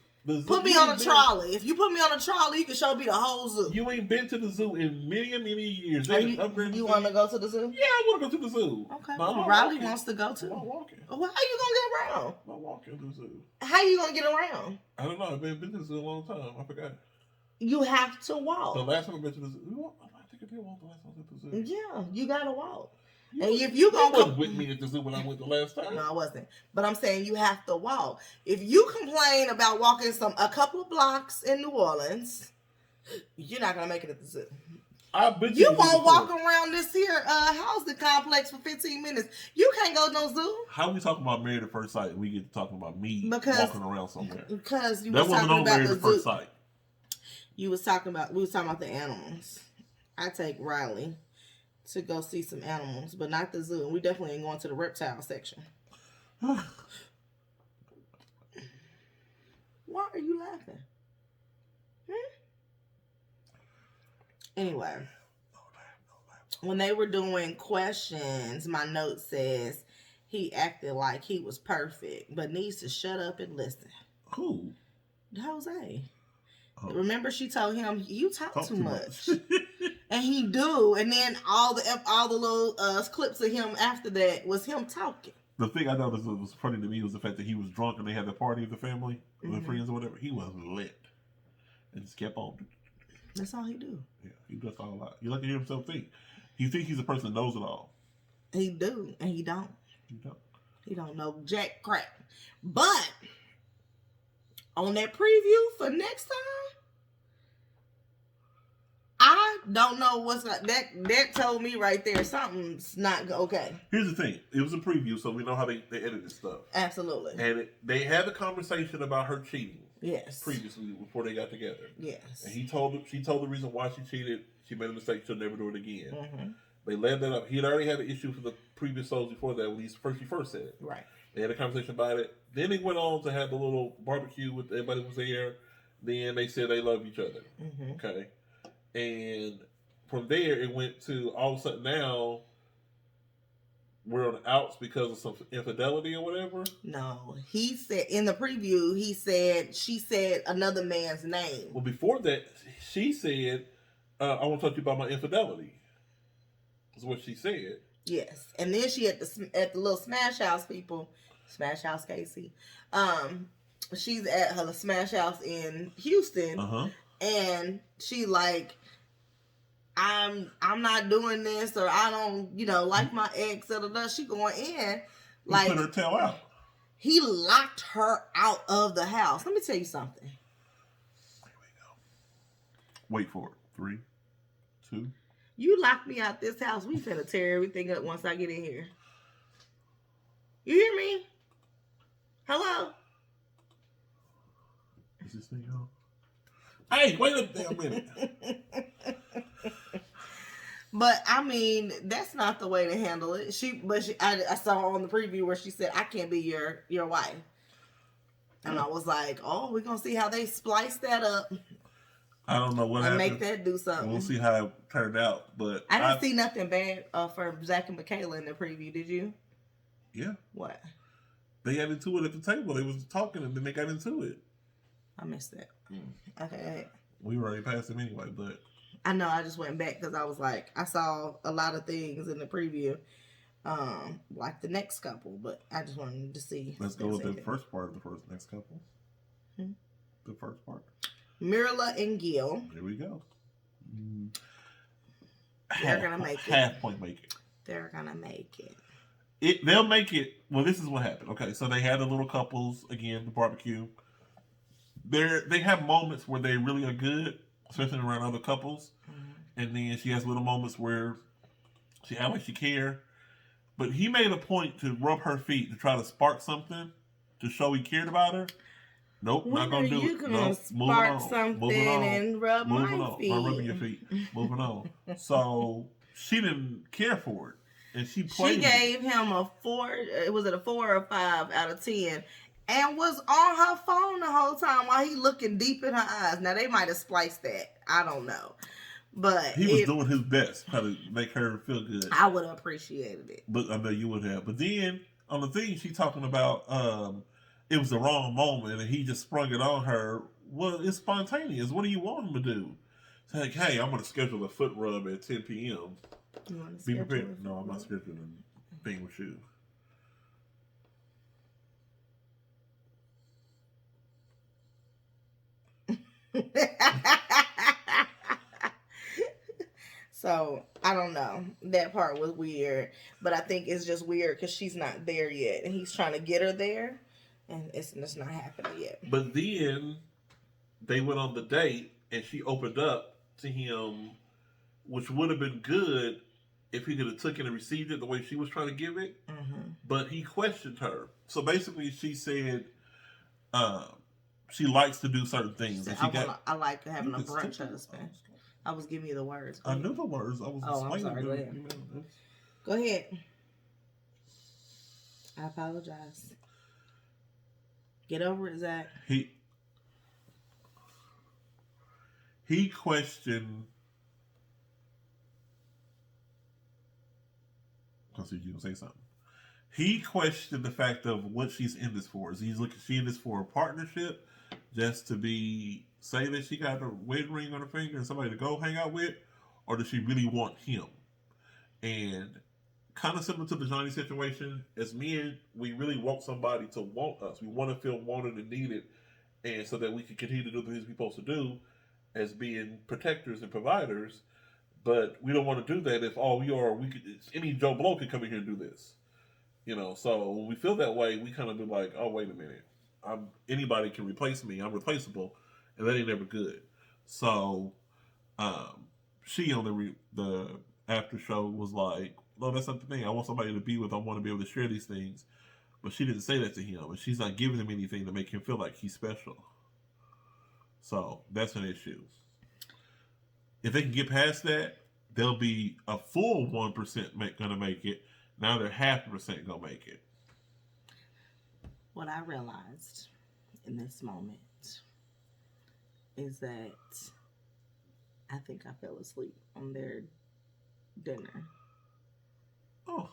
[SPEAKER 1] Put me on a trolley. If you put me on a trolley, you can show me the whole zoo.
[SPEAKER 2] You ain't been to the zoo in many years.
[SPEAKER 1] You want to go to the zoo?
[SPEAKER 2] Yeah, I want to go to the zoo.
[SPEAKER 1] Okay. No, Rilee wants to go to.
[SPEAKER 2] I'm not walking.
[SPEAKER 1] Well, how you going to get around?
[SPEAKER 2] I'm not walking to the zoo.
[SPEAKER 1] How you going to get around?
[SPEAKER 2] I don't know. I've been to the zoo a long time. I forgot.
[SPEAKER 1] You have to walk.
[SPEAKER 2] The last time I've been to the zoo, I think I did walk the last time I went to the zoo.
[SPEAKER 1] Yeah, you got to walk. And if you gonna
[SPEAKER 2] come with me at the zoo when I went the last time.
[SPEAKER 1] No, I wasn't. But I'm saying you have to walk. If you complain about walking a couple of blocks in New Orleans, you're not gonna make it at the zoo. You won't walk around this here housing complex for 15 minutes. You can't go to no zoo.
[SPEAKER 2] How we talking about Married at First Sight and we get to talking about me walking around somewhere?
[SPEAKER 1] Because you
[SPEAKER 2] that
[SPEAKER 1] was
[SPEAKER 2] wasn't
[SPEAKER 1] talking
[SPEAKER 2] on
[SPEAKER 1] about
[SPEAKER 2] Married
[SPEAKER 1] the
[SPEAKER 2] at First
[SPEAKER 1] zoo.
[SPEAKER 2] Sight.
[SPEAKER 1] We was talking about the animals. I take Rilee to go see some animals, but not the zoo. And we definitely ain't going to the reptile section. Why are you laughing? Anyway, when they were doing questions, my note says he acted like he was perfect, but needs to shut up and listen.
[SPEAKER 2] Who?
[SPEAKER 1] Jose. Oh. Remember, she told him you talk too much. And he do, and then all the little clips of him after that was him talking.
[SPEAKER 2] The thing I noticed that was funny to me was the fact that he was drunk and they had the party of the family, the friends or whatever. He was lit and just kept on.
[SPEAKER 1] That's all he do.
[SPEAKER 2] Yeah, he does all a lot. You like to hear himself think. He think he's a person that knows it all.
[SPEAKER 1] He do, and he don't. He don't know jack crap. But on that preview for next time, I don't know what's that told me right there something's not okay.
[SPEAKER 2] Here's the thing. It was a preview, so we know how they edit this stuff.
[SPEAKER 1] Absolutely.
[SPEAKER 2] And they had a conversation about her cheating.
[SPEAKER 1] Yes.
[SPEAKER 2] Previously, before they got together.
[SPEAKER 1] Yes.
[SPEAKER 2] And she told the reason why she cheated. She made a mistake. She'll never do it again. Mm-hmm. They led that up. He had already had an issue for the previous shows before that when he first said it.
[SPEAKER 1] Right.
[SPEAKER 2] They had a conversation about it. Then they went on to have the little barbecue with everybody was there. Then they said they love each other. Mm-hmm. Okay. And from there, it went to all of a sudden now we're on the outs because of some infidelity or whatever. No,
[SPEAKER 1] he said in the preview, she said another man's name.
[SPEAKER 2] Well, before that, she said, "I want to talk to you about my infidelity." Is what she said.
[SPEAKER 1] Yes, and then she at the little Smash House people, Smash House Casey. She's at her Smash House in Houston, and she like. I'm not doing this, or I don't, like my ex. She going in, like
[SPEAKER 2] he put her tail out.
[SPEAKER 1] He locked her out of the house. Let me tell you something.
[SPEAKER 2] Here we go. Wait for it. 3, 2.
[SPEAKER 1] You locked me out this house. We finna tear everything up once I get in here. You hear me? Hello.
[SPEAKER 2] Is this thing on? Hey, wait a damn minute.
[SPEAKER 1] But I mean, that's not the way to handle it. I saw on the preview where she said, "I can't be your wife," and I was like, "Oh, we're gonna see how they splice that up."
[SPEAKER 2] I don't know what happened.
[SPEAKER 1] Make that do something.
[SPEAKER 2] We'll see how it turned out. But
[SPEAKER 1] I didn't see nothing bad for Zach and Michaela in the preview. Did you?
[SPEAKER 2] Yeah.
[SPEAKER 1] What?
[SPEAKER 2] They got into it at the table. They was talking and then they got into it.
[SPEAKER 1] I missed that. Okay.
[SPEAKER 2] We were already past them anyway, but.
[SPEAKER 1] I know, I just went back because I was like, I saw a lot of things in the preview, like the next couple, but I just wanted to see.
[SPEAKER 2] Let's go with the first part of the next couple. The first part.
[SPEAKER 1] Mirla and Gil.
[SPEAKER 2] Here we go.
[SPEAKER 1] They're going to make it.
[SPEAKER 2] Half point make it.
[SPEAKER 1] They're going to make it.
[SPEAKER 2] They'll make it. Well, this is what happened. Okay, so they had the little couples, again, the barbecue. They have moments where they really are good, especially around other couples. And then she has little moments where she acts like she cares. But he made a point to rub her feet to try to spark something to show he cared about her. Nope, not going to do it.
[SPEAKER 1] You gonna spark something and rub my feet.
[SPEAKER 2] I'm rubbing your feet. Moving on. So she didn't care for it, and she
[SPEAKER 1] She
[SPEAKER 2] played.
[SPEAKER 1] gave him a 4. Was it a 4 or a 5 out of 10? And was on her phone the whole time while he looking deep in her eyes. Now they might have spliced that. I don't know, but
[SPEAKER 2] He was doing his best how to make her feel good.
[SPEAKER 1] I would have appreciated it.
[SPEAKER 2] But I know you would have. But then on the thing she talking about, it was the wrong moment and he just sprung it on her. Well, it's spontaneous. What do you want him to do? It's like, hey, I'm going to schedule a foot rub at 10 p.m.
[SPEAKER 1] You want to
[SPEAKER 2] Be prepared. No, I'm not scheduling a thing with you.
[SPEAKER 1] So I don't know. That part was weird, but I think it's just weird because she's not there yet, and he's trying to get her there, and it's not happening yet.
[SPEAKER 2] But then they went on the date, and she opened up to him, which would have been good if he could have taken and received it the way she was trying to give it.
[SPEAKER 1] Mm-hmm.
[SPEAKER 2] But he questioned her. So basically, she said she likes to do certain things. And
[SPEAKER 1] I like having a brunch husband. I was giving you the words.
[SPEAKER 2] I knew the words. I was
[SPEAKER 1] I'm sorry. Go ahead. Go ahead. I apologize. Get over it, Zach.
[SPEAKER 2] He questioned. I see you gonna say something. He questioned the fact of what she's in this for. Is she in this for a partnership, just to say that she got a wedding ring on her finger and somebody to go hang out with, or does she really want him? And kind of similar to the Johnny situation, as men, we really want somebody to want us. We want to feel wanted and needed, and so that we can continue to do the things we're supposed to do as being protectors and providers. But we don't want to do that if all we are, any Joe Blow can come in here and do this. So when we feel that way, we kind of be like, oh, wait a minute. Anybody can replace me. I'm replaceable. And that ain't ever good. So she on the after show was like, no, that's not the thing. I want somebody to be with. I want to be able to share these things. But she didn't say that to him. And she's not giving him anything to make him feel like he's special. So that's an issue. If they can get past that, they'll be a full 1% going to make it. Now they're 0.5% going to make it.
[SPEAKER 1] What I realized in this moment is that I think I fell asleep on their dinner.
[SPEAKER 2] Oh.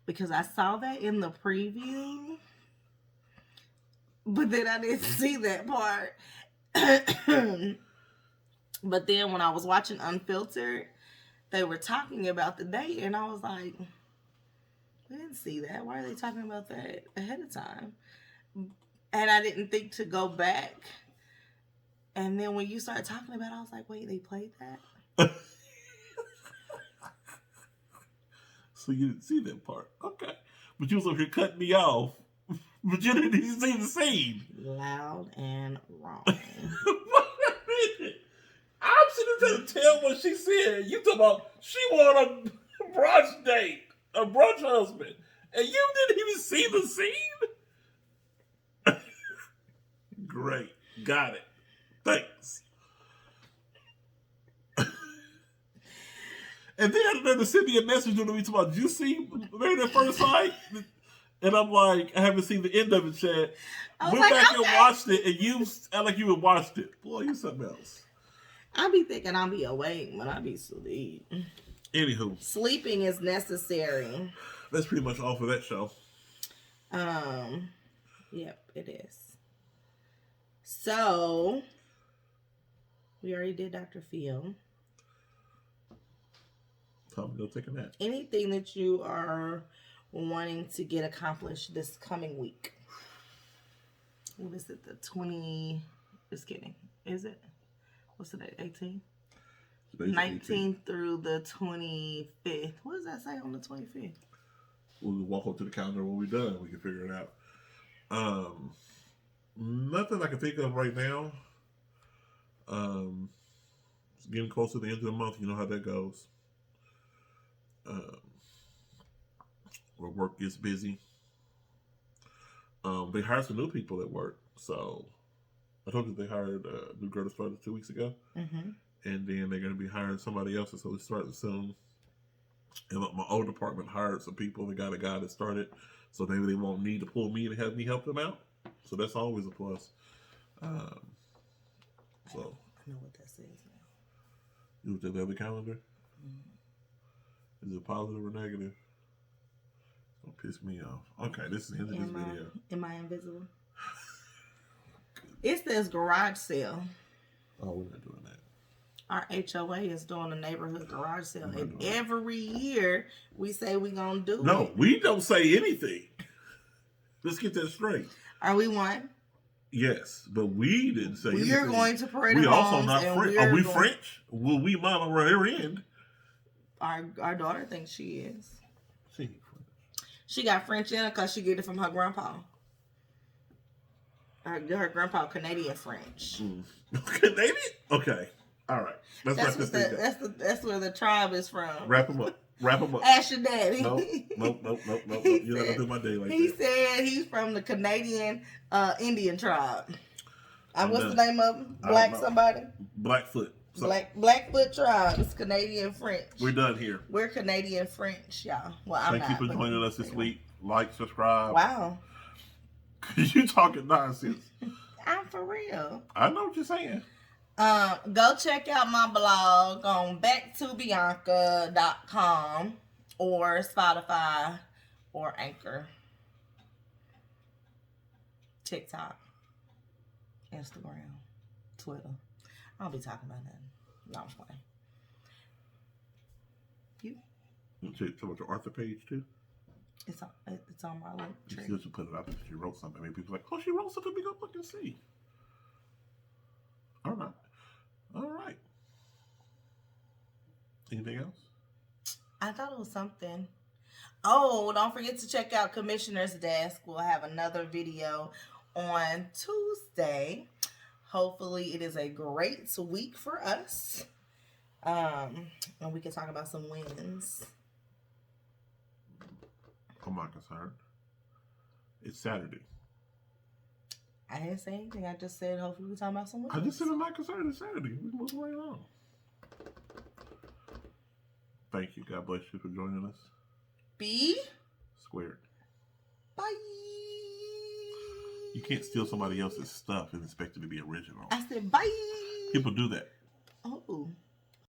[SPEAKER 1] Because I saw that in the preview, but then I didn't see that part. But then when I was watching Unfiltered, they were talking about the date, and I was like, we didn't see that. Why are they talking about that ahead of time? And I didn't think to go back. And then when you started talking about it, I was like, wait, they played that?
[SPEAKER 2] So you didn't see that part. Okay. But you was over here cutting me off. But you didn't even see the scene.
[SPEAKER 1] Loud and wrong.
[SPEAKER 2] Wait a minute. I'm sitting there trying to tell what she said. You talking about she wanted a brunch date, a brunch husband, and you didn't even see the scene? Great. Got it. Thanks. And then I had to send me a message when we talk about, did you see Married at First Sight? And I'm like, I haven't seen the end of it, Chad. Went back and watched it, and you act like you had watched it. Boy, you something else.
[SPEAKER 1] I be thinking I'll be awake when I be asleep.
[SPEAKER 2] Anywho.
[SPEAKER 1] Sleeping is necessary.
[SPEAKER 2] That's pretty much all for that show.
[SPEAKER 1] Yep, it is. So, we already did Dr. Phil.
[SPEAKER 2] Time to go take a nap.
[SPEAKER 1] Anything that you are wanting to get accomplished this coming week? What is it? The 20... Just kidding. Is it? What's the date? 18? 19th through the 25th. What does that say on the 25th?
[SPEAKER 2] We'll walk up to the calendar when we're done. We can figure it out. Nothing I can think of right now. It's getting close to the end of the month. You know how that goes. Where work gets busy. They hired some new people at work. So I told you they hired a new girl that started 2 weeks ago. Mm-hmm. And then they're going to be hiring somebody else. So it's starting soon. And my old department hired some people. They got a guy that started, so maybe they won't need to pull me to have me help them out. So that's always a plus. So
[SPEAKER 1] I know what that says now.
[SPEAKER 2] You looked at the other calendar? Is it positive or negative? Don't piss me off. Okay, this is the end of this video.
[SPEAKER 1] Am I invisible? It says garage sale.
[SPEAKER 2] Oh, we're not doing that.
[SPEAKER 1] Our HOA is doing a neighborhood garage sale. And every year we say we're going to do it.
[SPEAKER 2] No, we don't say anything. Let's get that straight.
[SPEAKER 1] Are we one?
[SPEAKER 2] Yes, but we didn't say anything.
[SPEAKER 1] We are going to parade.
[SPEAKER 2] We also not French. Are we French? Will we mama rear end?
[SPEAKER 1] Our daughter thinks she is.
[SPEAKER 2] She
[SPEAKER 1] got French in her because she get it from her grandpa. Her grandpa Canadian French.
[SPEAKER 2] Canadian? Okay. All right.
[SPEAKER 1] That's where the tribe is from.
[SPEAKER 2] Wrap them up.
[SPEAKER 1] Ask your daddy.
[SPEAKER 2] Nope. You're not going to do my day like that.
[SPEAKER 1] He said he's from the Canadian Indian tribe. What's the name of him? Somebody?
[SPEAKER 2] Blackfoot.
[SPEAKER 1] Blackfoot tribe. It's Canadian French.
[SPEAKER 2] We're done here.
[SPEAKER 1] We're Canadian French, y'all. Well,
[SPEAKER 2] Thank you for joining us this week. Like, subscribe.
[SPEAKER 1] Wow.
[SPEAKER 2] You talking nonsense.
[SPEAKER 1] I'm for real.
[SPEAKER 2] I know what you're saying.
[SPEAKER 1] Go check out my blog on back2bianca.com or Spotify or Anchor, TikTok, Instagram, Twitter. I'll be talking about that. No, I'm playing.
[SPEAKER 2] You check out your author page too?
[SPEAKER 1] It's on my link tree.
[SPEAKER 2] You should put it out there. She wrote something. Maybe people are like, oh, she wrote something. We go look and see. All right. Anything else?
[SPEAKER 1] I thought it was something. Oh, don't forget to check out Commissioner's Desk. We'll have another video on Tuesday. Hopefully it is a great week for us. And we can talk about some wins.
[SPEAKER 2] I'm not concerned. It's Saturday.
[SPEAKER 1] I didn't say anything. I just said hopefully we talk about some wins.
[SPEAKER 2] I just said I'm not concerned. It's Saturday. We move right on. Thank you. God bless you for joining us.
[SPEAKER 1] Be
[SPEAKER 2] squared.
[SPEAKER 1] Bye.
[SPEAKER 2] You can't steal somebody else's stuff and expect it to be original.
[SPEAKER 1] I said bye.
[SPEAKER 2] People do that.
[SPEAKER 1] Oh.